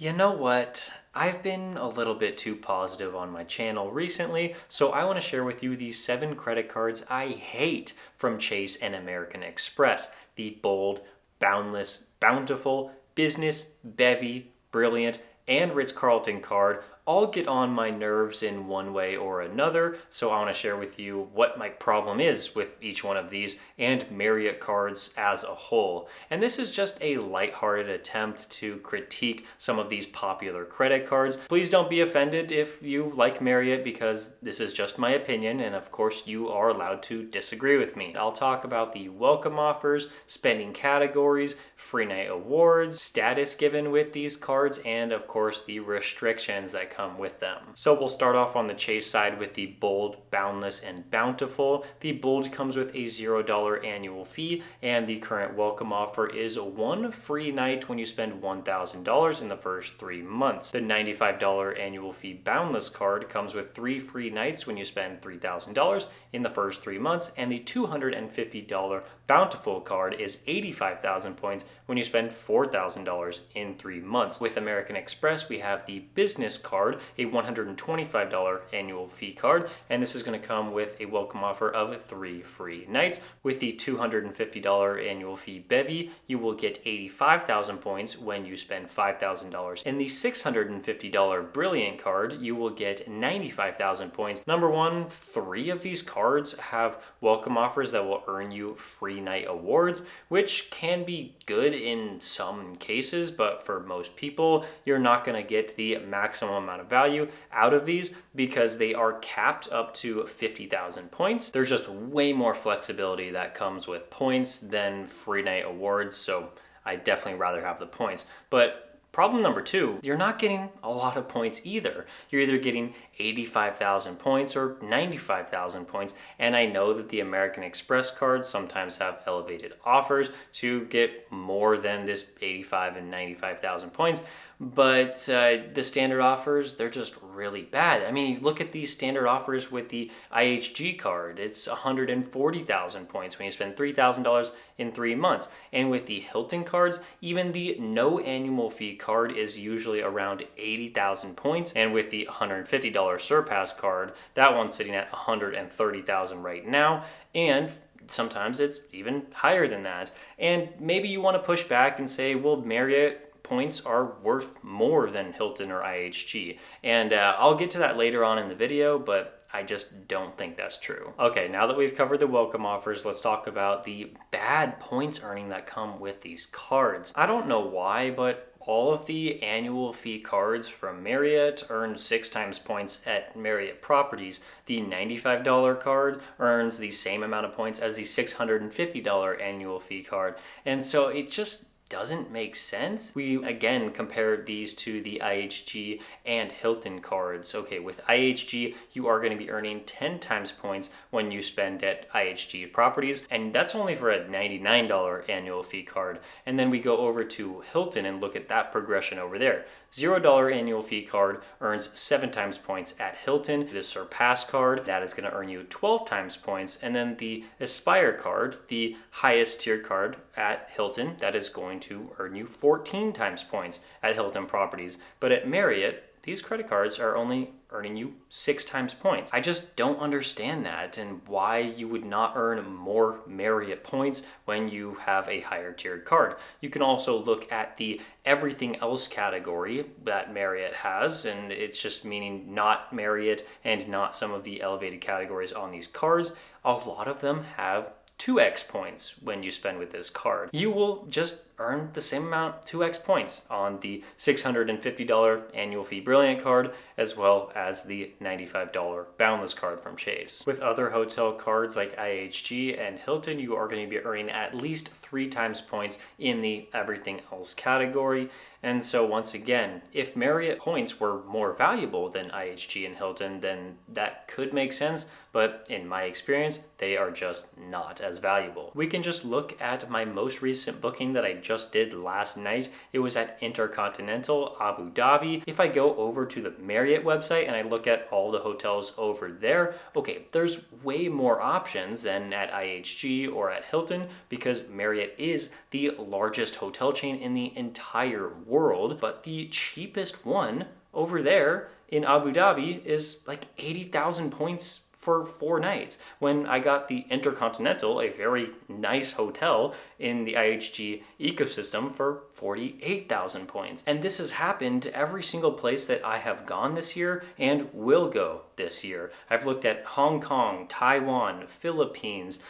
You know what? I've been a little bit too positive on my channel recently, so I want to share with you the 7 credit cards I hate from Chase and American Express. The Bold, Boundless, Bountiful, Business, Bevy, Brilliant, and Ritz Carlton card all get on my nerves in one way or another, so I want to share with you what my problem is with each one of these and Marriott cards as a whole. And this is just a lighthearted attempt to critique some of these popular credit cards. Please don't be offended if you like Marriott, because this is just my opinion, and of course you are allowed to disagree with me. I'll talk about the welcome offers, spending categories, free night awards, status given with these cards, and of course the restrictions that come with them. So we'll start off on the Chase side with the Bold, Boundless, and Bountiful. The Bold comes with a $0 annual fee, and the current welcome offer is 1 free night when you spend $1,000 in the first 3 months. The $95 annual fee Boundless card comes with 3 free nights when you spend $3,000 in the first 3 months, and the $250 Bountiful card is 85,000 points when you spend $4,000 in 3 months. With American Express, we have the Business card, a $125 annual fee card, and this is going to come with a welcome offer of 3 free nights. With the $250 annual fee Bevy, you will get 85,000 points when you spend $5,000. In the $650 Brilliant card, you will get 95,000 points. Number one, 3 of these cards have welcome offers that will earn you free night awards, which can be good in some cases, but for most people, you're not going to get the maximum amount of value out of these because they are capped up to 50,000 points. There's just way more flexibility that comes with points than free night awards, so I definitely rather have the points. But problem number 2, you're not getting a lot of points either. You're either getting 85,000 points or 95,000 points, and I know that the American Express cards sometimes have elevated offers to get more than this 85 and 95,000 points, but the standard offers, they're just really bad. I mean, look at these standard offers with the IHG card. It's 140,000 points when you spend $3,000 in 3 months. And with the Hilton cards, even the no annual fee card is usually around 80,000 points. And with the $150 Surpass card, that one's sitting at 130,000 right now. And sometimes it's even higher than that. And maybe you want to push back and say, well, Marriott points are worth more than Hilton or IHG. And I'll get to that later on in the video, but I just don't think that's true. Okay, now that we've covered the welcome offers, let's talk about the bad points earning that come with these cards. I don't know why, but all of the annual fee cards from Marriott earn 6 times points at Marriott properties. The $95 card earns the same amount of points as the $650 annual fee card. And so it just doesn't make sense. We again compare these to the IHG and Hilton cards. Okay, with IHG, you are going to be earning 10 times points when you spend at IHG properties, and that's only for a $99 annual fee card. And then we go over to Hilton and look at that progression over there. $0 annual fee card earns 7 times points at Hilton. The Surpass card, that is going to earn you 12 times points. And then the Aspire card, the highest tier card at Hilton, that is going to earn you 14 times points at Hilton properties. But at Marriott, these credit cards are only earning you 6 times points. I just don't understand that and why you would not earn more Marriott points when you have a higher tiered card. You can also look at the everything else category that Marriott has, and it's just meaning not Marriott and not some of the elevated categories on these cards. A lot of them have 2x points when you spend with this card. You will just earn the same amount, 2x points, on the $650 annual fee Brilliant card, as well as the $95 Boundless card from Chase. With other hotel cards like IHG and Hilton, you are going to be earning at least 3 times points in the everything else category. And so once again, if Marriott points were more valuable than IHG and Hilton, then that could make sense, but in my experience, they are just not as valuable. We can just look at my most recent booking that I just did last night. It was at Intercontinental Abu Dhabi. If I go over to the Marriott website and I look at all the hotels over there, okay, there's way more options than at IHG or at Hilton because Marriott is the largest hotel chain in the entire world, but the cheapest one over there in Abu Dhabi is like 80,000 points for 4 nights. When I got the Intercontinental, a very nice hotel in the IHG ecosystem, for 48,000 points. And this has happened to every single place that I have gone this year and will go this year. I've looked at Hong Kong, Taiwan, Philippines,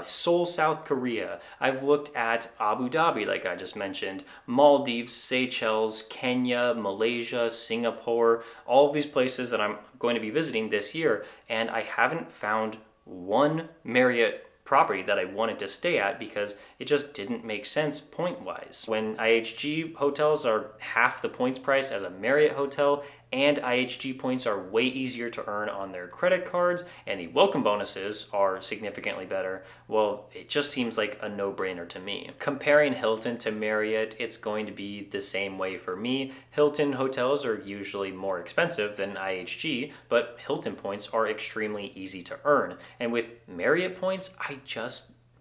Seoul, South Korea. I've looked at Abu Dhabi, like I just mentioned, Maldives, Seychelles, Kenya, Malaysia, Singapore, all of these places that I'm going to be visiting this year, and I haven't found one Marriott property that I wanted to stay at because it just didn't make sense point-wise. When IHG hotels are half the points price as a Marriott hotel, and IHG points are way easier to earn on their credit cards, and the welcome bonuses are significantly better, well, it just seems like a no-brainer to me. Comparing Hilton to Marriott, it's going to be the same way for me. Hilton hotels are usually more expensive than IHG, but Hilton points are extremely easy to earn. And with Marriott points,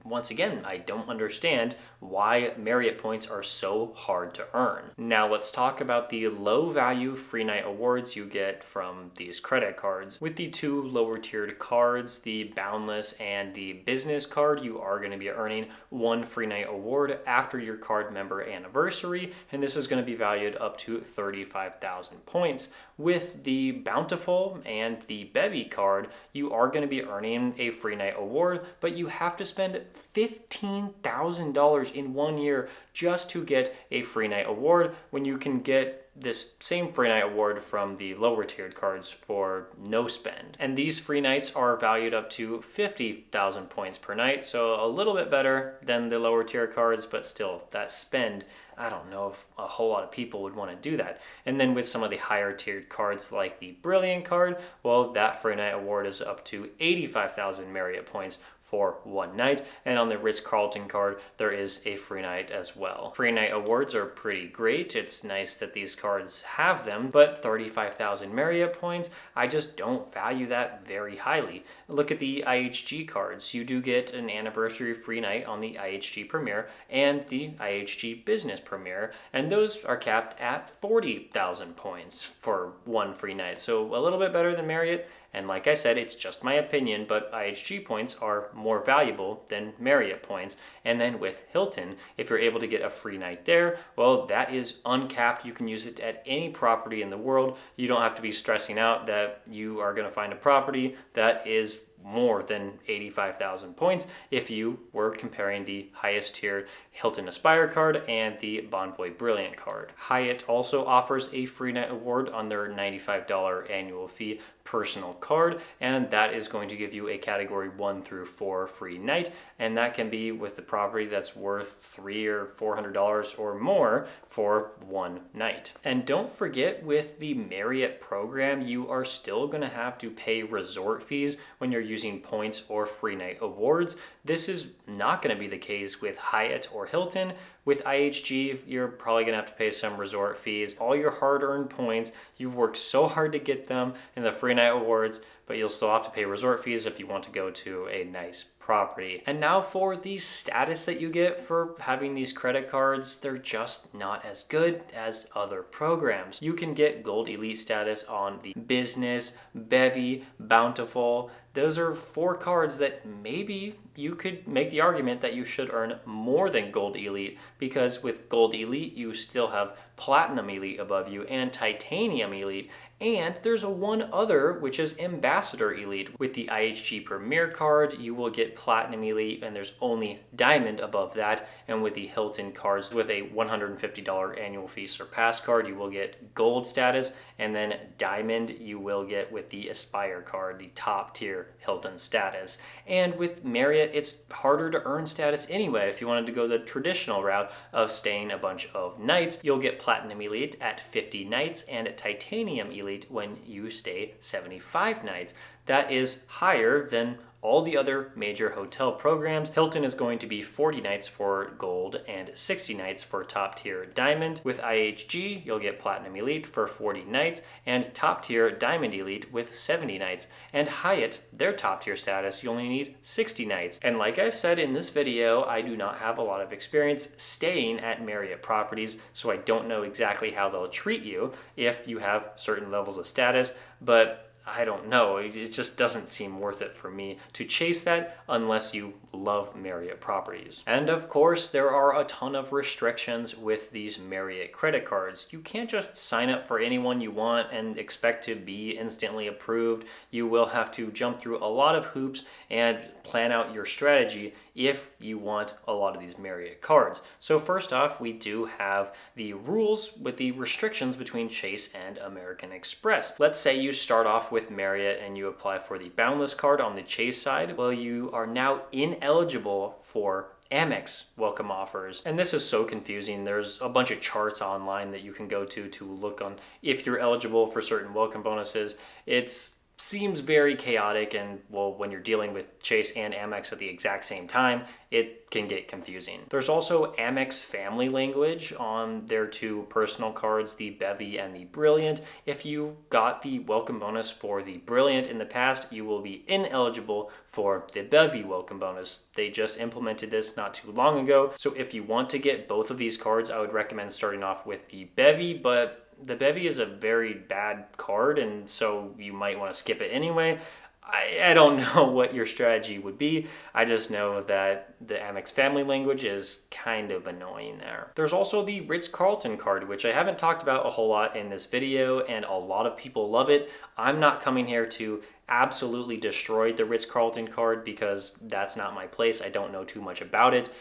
once again, I don't understand why Marriott points are so hard to earn. Now let's talk about the low value free night awards you get from these credit cards. With the 2 lower tiered cards, the Boundless and the Business card, you are going to be earning 1 free night award after your card member anniversary, and this is going to be valued up to 35,000 points. With the Bountiful and the Bevy card, you are going to be earning a free night award, but you have to spend $15,000 in 1 year just to get a free night award, when you can get this same free night award from the lower tiered cards for no spend. And these free nights are valued up to 50,000 points per night, so a little bit better than the lower tier cards, but still, that spend, I don't know if a whole lot of people would want to do that. And then with some of the higher tiered cards like the Brilliant card, well, that free night award is up to 85,000 Marriott points for 1 night, and on the Ritz Carlton card there is a free night as well. Free night awards are pretty great. It's nice that these cards have them, but 35,000 Marriott points, I just don't value that very highly. Look at the IHG cards. You do get an anniversary free night on the IHG Premier and the IHG Business Premier, and those are capped at 40,000 points for 1 free night, so a little bit better than Marriott. And like I said, it's just my opinion, but IHG points are more valuable than Marriott points. And then with Hilton, if you're able to get a free night there, well, that is uncapped. You can use it at any property in the world. You don't have to be stressing out that you are going to find a property that is more than 85,000 points if you were comparing the highest tiered Hilton Aspire card and the Bonvoy Brilliant card. Hyatt also offers a free night award on their $95 annual fee personal card, and that is going to give you a category 1 through 4 free night, and that can be with the property that's worth $300 or $400 or more for 1 night. And don't forget, with the Marriott program, you are still going to have to pay resort fees when you're using points or free night awards. This is not going to be the case with Hyatt or Hilton. With IHG, you're probably going to have to pay some resort fees. All your hard-earned points, you've worked so hard to get them in the free night awards, but you'll still have to pay resort fees if you want to go to a nice property. And now for the status that you get for having these credit cards, they're just not as good as other programs. You can get Gold Elite status on the Business, Bevy, Bountiful. Those are 4 cards that maybe you could make the argument that you should earn more than Gold Elite, because with Gold Elite, you still have Platinum Elite above you and Titanium Elite. And there's one other, which is Ambassador Elite. With the IHG Premier card, you will get Platinum Elite, and there's only Diamond above that. And with the Hilton cards, with a $150 annual fee Surpass card, you will get Gold status, and then Diamond you will get with the Aspire card, the top tier Hilton status. And with Marriott, it's harder to earn status anyway. If you wanted to go the traditional route of staying a bunch of nights, you'll get Platinum Elite at 50 nights and Titanium Elite when you stay 75 nights. That is higher than all the other major hotel programs. Hilton is going to be 40 nights for Gold and 60 nights for top tier Diamond. With IHG, you'll get Platinum Elite for 40 nights and top tier Diamond Elite with 70 nights. And Hyatt, their top tier status, you only need 60 nights. And like I said in this video, I do not have a lot of experience staying at Marriott properties, so I don't know exactly how they'll treat you if you have certain levels of status, but I don't know. It just doesn't seem worth it for me to chase that unless you love Marriott properties. And of course, there are a ton of restrictions with these Marriott credit cards. You can't just sign up for anyone you want and expect to be instantly approved. You will have to jump through a lot of hoops and plan out your strategy if you want a lot of these Marriott cards. So first off, we do have the rules with the restrictions between Chase and American Express. Let's say you start off with Marriott and you apply for the Boundless card on the Chase side. Well, you are now ineligible for Amex welcome offers. And this is so confusing. There's a bunch of charts online that you can go to look on if you're eligible for certain welcome bonuses. It's seems very chaotic, and well, when you're dealing with Chase and Amex at the exact same time, it can get confusing. There's also Amex family language on their two personal cards, the Bevy and the Brilliant. If you got the welcome bonus for the Brilliant in the past, you will be ineligible for the Bevy welcome bonus. They just implemented this not too long ago. So if you want to get both of these cards, I would recommend starting off with the Bevy, but the Bevy is a very bad card, and so you might want to skip it anyway. I don't know what your strategy would be. I just know that the Amex family language is kind of annoying there. There's also the Ritz Carlton card, which I haven't talked about a whole lot in this video, and a lot of people love it. I'm not coming here to absolutely destroy the Ritz Carlton card because that's not my place. I don't know too much about it.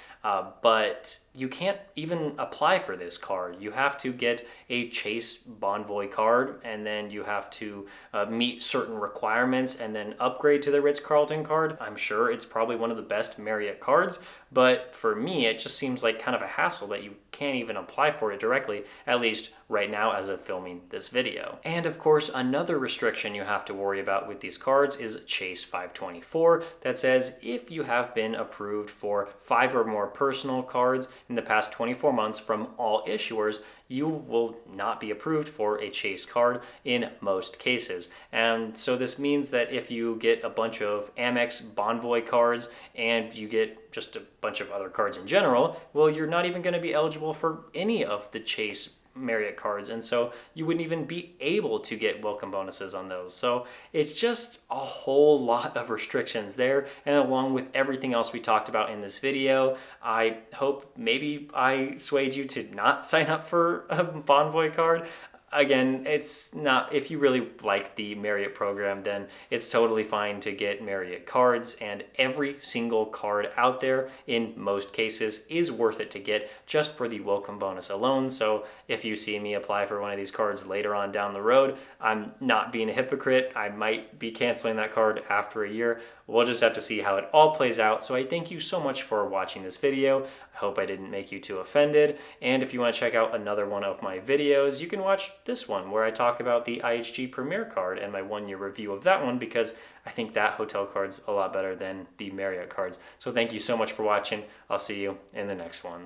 But you can't even apply for this card. You have to get a Chase Bonvoy card, and then you have to meet certain requirements and then upgrade to the Ritz Carlton card. I'm sure it's probably one of the best Marriott cards, but for me, it just seems like kind of a hassle that you can't even apply for it directly, at least right now as of filming this video. And of course, another restriction you have to worry about with these cards is Chase 524 that says if you have been approved for 5 or more personal cards in the past 24 months from all issuers, you will not be approved for a Chase card in most cases. And so this means that if you get a bunch of Amex Bonvoy cards and you get just a bunch of other cards in general, well, you're not even going to be eligible for any of the Chase Marriott cards, and so you wouldn't even be able to get welcome bonuses on those. So it's just a whole lot of restrictions there, and along with everything else we talked about in this video, I hope maybe I swayed you to not sign up for a Bonvoy card. Again, it's not, if you really like the Marriott program, then it's totally fine to get Marriott cards, and every single card out there in most cases is worth it to get just for the welcome bonus alone. So if you see me apply for one of these cards later on down the road, I'm not being a hypocrite. I might be canceling that card after a year. We'll just have to see how it all plays out. So I thank you so much for watching this video. I hope I didn't make you too offended. And if you want to check out another one of my videos, you can watch this one where I talk about the IHG Premier card and my 1-year review of that one, because I think that hotel card's a lot better than the Marriott cards. So thank you so much for watching. I'll see you in the next one.